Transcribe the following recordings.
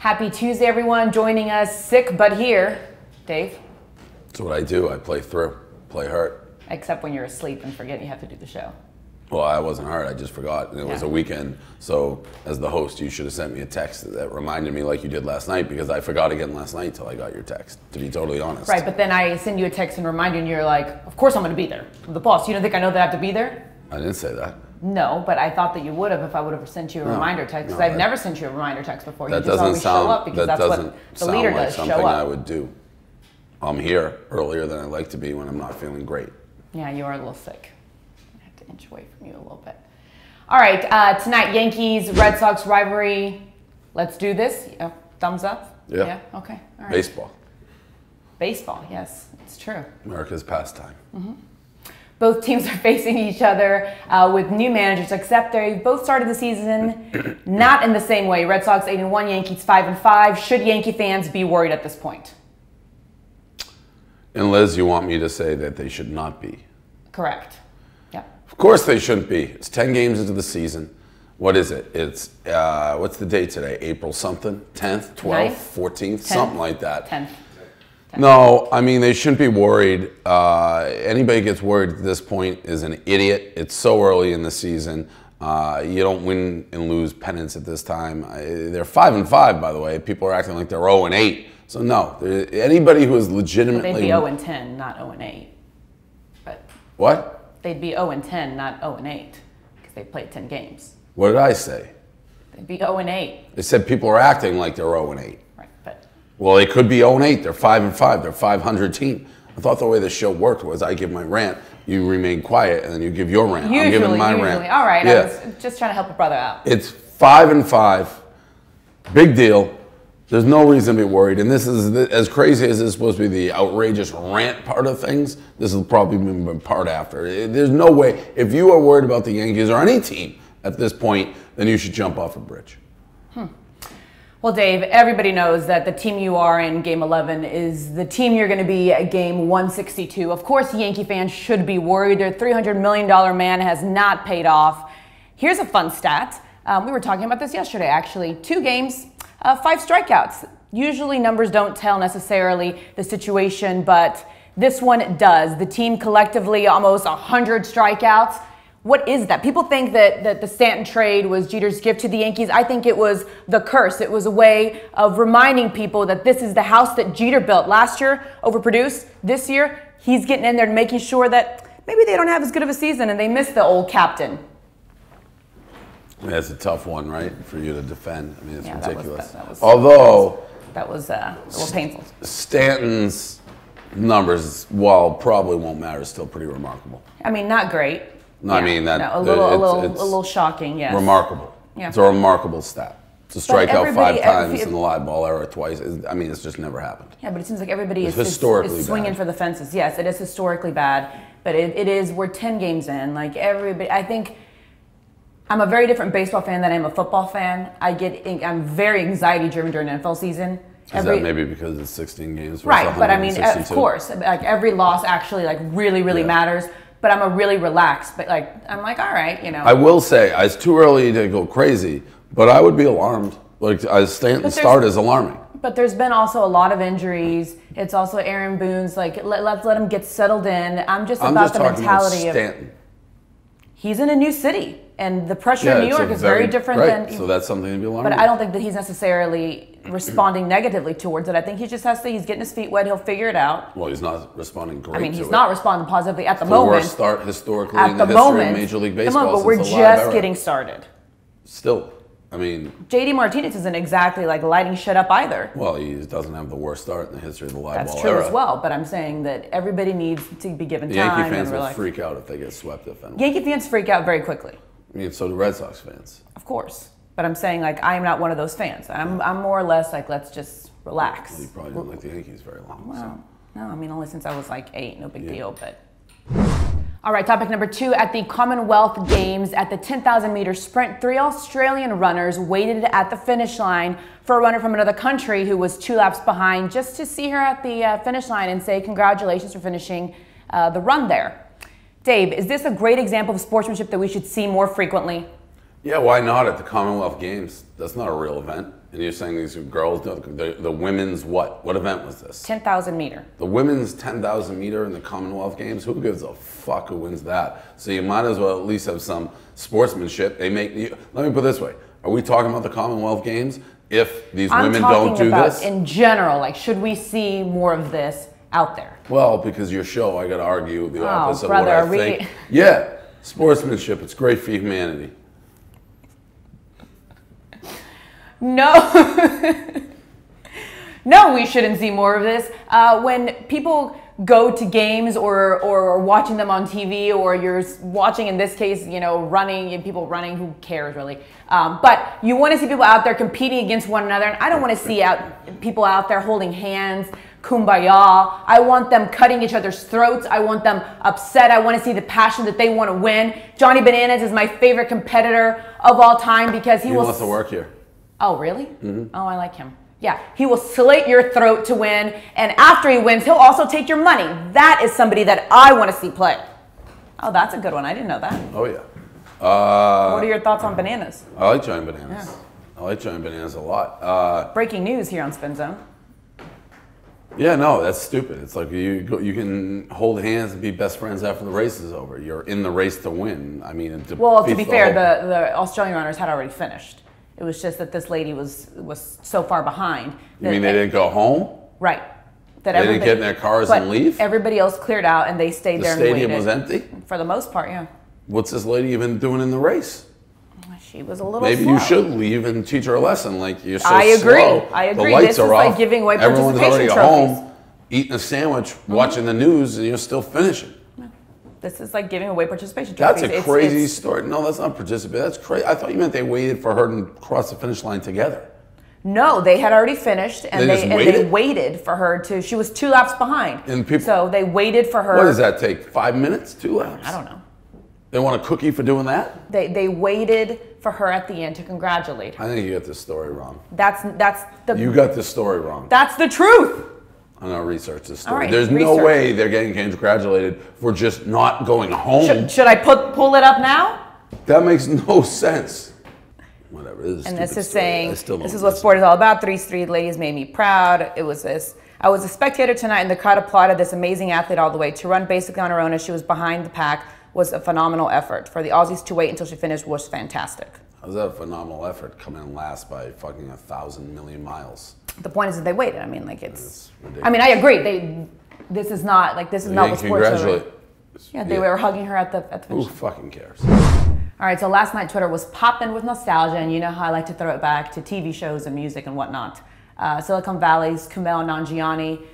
Happy Tuesday, everyone. Joining us, sick but here, Dave. That's what I do. I play through, play hurt. Except when you're asleep and forget you have to do the show. Well, I wasn't hurt. I just forgot. And it was a weekend. So as the host, you should have sent me a text that reminded me like you did last night, because I forgot again last night until I got your text, to be totally honest. Right, but then I send you a text and remind you, and you're like, of course I'm going to be there. I'm the boss. You don't think I know that I have to be there? I didn't say that. No, but I thought that you would have if I would have sent you a reminder text, because I've never sent you a reminder text before. That You just always show up because that that's doesn't what the leader sound like does, something show up. I would do. I'm here earlier than I like to be when I'm not feeling great. Yeah, you are a little sick. I have to inch away from you a little bit. All right, tonight, Yankees, Red Sox rivalry. Let's do this. Thumbs up? Yeah. Okay. All right. Baseball. Baseball, yes, it's true. America's pastime. Mm-hmm. Both teams are facing each other with new managers, except they both started the season not in the same way. Red Sox 8-1, Yankees 5-5. Should Yankee fans be worried at this point? And Liz, you want me to say that they should not be? Correct. Yeah. Of course they shouldn't be. It's 10 games into the season. What is it? It's, what's the date today? April something? 10th, 12th, 14th? Something like that. 10th. No, I mean, they shouldn't be worried. Anybody gets worried at this point is an idiot. It's so early in the season. You don't win and lose pennants at this time. They're 5-5, by the way. People are acting like they're 0-8. So no, anybody who is legitimately... They'd be 0-10, not 0-8. But what? They'd be 0-10, not 0-8, because they played 10 games. What did I say? They'd be 0-8. They said people are acting like they're 0-8. Right, but... Well, they could be 0-8. They're 5-5. They're a 500 team. I thought the way the show worked was I give my rant, you remain quiet, and then you give your rant. I'm giving my rant. All right, yeah. I was just trying to help a brother out. It's 5-5. Big deal. There's no reason to be worried. And this is, as crazy as this is supposed to be the outrageous rant part of things, this will probably be the part after. There's no way. If you are worried about the Yankees or any team at this point, then you should jump off a bridge. Well, Dave, everybody knows that the team you are in Game 11 is the team you're going to be at Game 162. Of course, Yankee fans should be worried. Their $300 million man has not paid off. Here's a fun stat. We were talking about this yesterday, actually. 2 games, 5 strikeouts. Usually numbers don't tell necessarily the situation, but this one does. The team collectively almost 100 strikeouts. What is that? People think that the Stanton trade was Jeter's gift to the Yankees. I think it was the curse. It was a way of reminding people that this is the house that Jeter built. Last year, overproduced. This year, he's getting in there and making sure that maybe they don't have as good of a season and they miss the old captain. That's a tough one, right, for you to defend. I mean, it's ridiculous. That was a little painful. Stanton's numbers, while probably won't matter, still pretty remarkable. I mean, not great. No, yeah. I mean that a little shocking. Yes. Remarkable. Yeah. It's a remarkable stat. To strike out 5 times in the live ball era twice. I mean, it's just never happened. Yeah, but it seems like everybody is swinging for the fences. Yes, it is historically bad, but it is. We're 10 games in. Like everybody, I think. I'm a very different baseball fan than I am a football fan. I'm very anxiety driven during the NFL season. Is that maybe because it's 16 games? Right, but I mean, of course, like every loss actually like really matters. But I'm a really relaxed, but like, I'm like, all right, you know. I will say, it's too early to go crazy, but I would be alarmed. Like, Stanton's start is alarming. But there's been also a lot of injuries. It's also Aaron Boone's, like, let's let him get settled in. I'm just about the mentality of Stanton. He's in a new city, and the pressure in New York is very different than. So that's something to be alarmed. But I don't think that he's necessarily responding negatively towards it. I think he just has to. He's getting his feet wet. He'll figure it out. Well, he's not responding great. I mean, he's not responding positively at the moment. moment. The worst start historically in the history of Major League Baseball. But we're just getting started. Still, I mean, JD Martinez isn't exactly like lighting shit up either. Well, he doesn't have the worst start in the history of the live ball era. That's true as well. But I'm saying that everybody needs to be given time. Yankee fans will freak out if they get swept. Yankee fans freak out very quickly. I mean, so do Red Sox fans. Of course. But I'm saying, like, I am not one of those fans. I'm more or less like, let's just relax. Well, you probably didn't like the Yankees very long. Well, no, I mean, only since I was like 8, no big deal, but. All right, topic number 2. At the Commonwealth Games at the 10,000-meter sprint, 3 Australian runners waited at the finish line for a runner from another country who was 2 laps behind just to see her at the finish line and say congratulations for finishing the run there. Dave, is this a great example of sportsmanship that we should see more frequently? Yeah, why not at the Commonwealth Games? That's not a real event. And you're saying these girls, the women's what? What event was this? 10,000 meter. The women's 10,000 meter in the Commonwealth Games? Who gives a fuck who wins that? So you might as well at least have some sportsmanship. Let me put it this way. Are we talking about the Commonwealth Games if these women don't do this? In general, like, should we see more of this out there? Well, because your show, I got to argue the opposite brother, of what I think. Yeah, sportsmanship. It's great for humanity. No. No, we shouldn't see more of this. When people go to games or watching them on TV, or you're watching, in this case, running, and people running, who cares really? But you want to see people out there competing against one another, and I don't want to see people out there holding hands, kumbaya. I want them cutting each other's throats. I want them upset. I want to see the passion that they want to win. Johnny Bananas is my favorite competitor of all time because he wants to work here. Oh, really? Mm-hmm. Oh, I like him. Yeah, he will slit your throat to win, and after he wins, he'll also take your money. That is somebody that I want to see play. Oh, that's a good one. I didn't know that. Oh, yeah. What are your thoughts on Bananas? I like Johnny Bananas. Yeah. I like Johnny Bananas a lot. Breaking news here on Spinzone. Yeah, no, that's stupid. It's like you can hold hands and be best friends after the race is over. You're in the race to win. I mean, to be fair, the Australian runners had already finished. It was just that this lady was so far behind. You mean they didn't go home? Right. They didn't get in their cars and leave? Everybody else cleared out and they stayed there and waited. The stadium was empty? For the most part, yeah. What's this lady even doing in the race? She was a little Maybe slow. You should leave and teach her a lesson. Like, you're so I agree. slow. I agree. The lights this are is off. like giving away Everyone's participation already trophies. home, eating a sandwich, watching the news, and you're still finishing. This is like giving away participation trophies. That's a crazy story. No, that's not participation. That's crazy. I thought you meant they waited for her to cross the finish line together. No, they had already finished, and they waited for her to. She was 2 laps behind, so they waited for her. What does that take? 5 minutes? 2 laps? I don't know. They want a cookie for doing that? They waited for her at the end to congratulate her. I think you got this story wrong. You got this story wrong. That's the truth. I'm gonna research this story. Right, There's no way they're getting congratulated for just not going home. Should I pull it up now? That makes no sense. Whatever. This is what sport is all about. These three ladies made me proud. It was this. I was a spectator tonight, and the crowd applauded this amazing athlete all the way. To run basically on her own as she was behind the pack was a phenomenal effort. For the Aussies to wait until she finished was fantastic. How's that a phenomenal effort, coming in last by fucking 1,000 million miles? The point is that they waited. I mean, like it's ridiculous. I mean, I agree. This is not what sports are. Yeah, they were hugging her at the finish. Who fucking cares? All right, so last night Twitter was popping with nostalgia, and you know how I like to throw it back to TV shows and music and whatnot. Silicon Valley's Kumail Nanjiani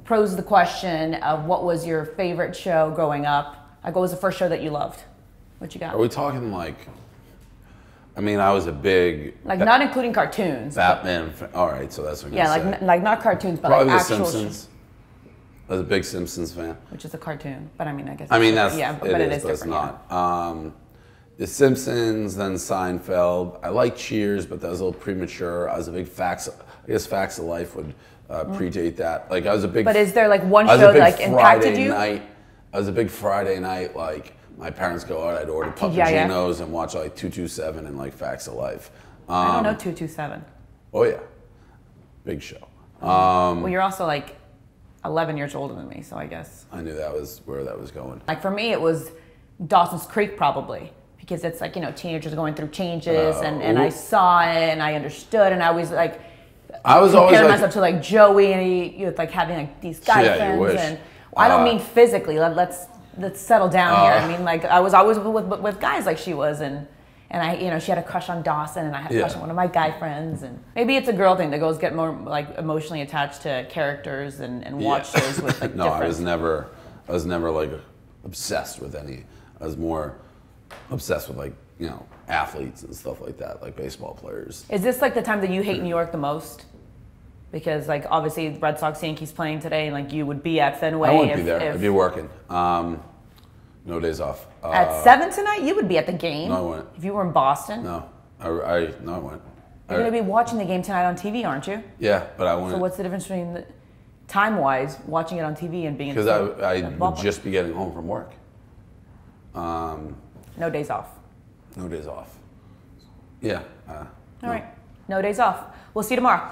posed the question of what was your favorite show growing up? Like, what was the first show that you loved? What you got? Are we talking like? I mean, I was a big not including cartoons. Batman. All right, so that's what I'm gonna say. like not cartoons, but probably like The actual Simpsons. I was a big Simpsons fan. Which is a cartoon, but I mean, I guess. I mean, that's but it is but it's different. not. The Simpsons, then Seinfeld. I like Cheers, but that was a little premature. I was a big Facts. I guess Facts of Life would predate that. Like I was a big. But is there like one show that like impacted you? I was a big Friday night like. My parents go out, I'd order Puppuccinos and watch like 227 and like Facts of Life. I don't know 227. Oh yeah, big show. Well, you're also like 11 years older than me, so I guess. I knew that was where that was going. Like for me, it was Dawson's Creek probably, because it's like, teenagers going through changes and I saw it and I understood and I was like, I was always comparing myself to like Joey and he was like having like these guy friends and I don't mean physically, let's settle down here. I mean, like I was always with guys like she was, and I, she had a crush on Dawson, and I had a crush on one of my guy friends, and maybe it's a girl thing that girls get more like emotionally attached to characters and watch shows with like. No, I was never like obsessed with any. I was more obsessed with like athletes and stuff like that, like baseball players. Is this like the time that you hate New York the most? Because like obviously Red Sox Yankees playing today, and like you would be at Fenway. I wouldn't be there. I'd be working. No days off. At 7 tonight, you would be at the game. No, I wouldn't. If you were in Boston. No, I wouldn't. You're gonna be watching the game tonight on TV, aren't you? Yeah, but I wouldn't. So what's the difference between time-wise watching it on TV and being in? Because I would just be getting home from work. No days off. No days off. Yeah. All right. No days off. We'll see you tomorrow.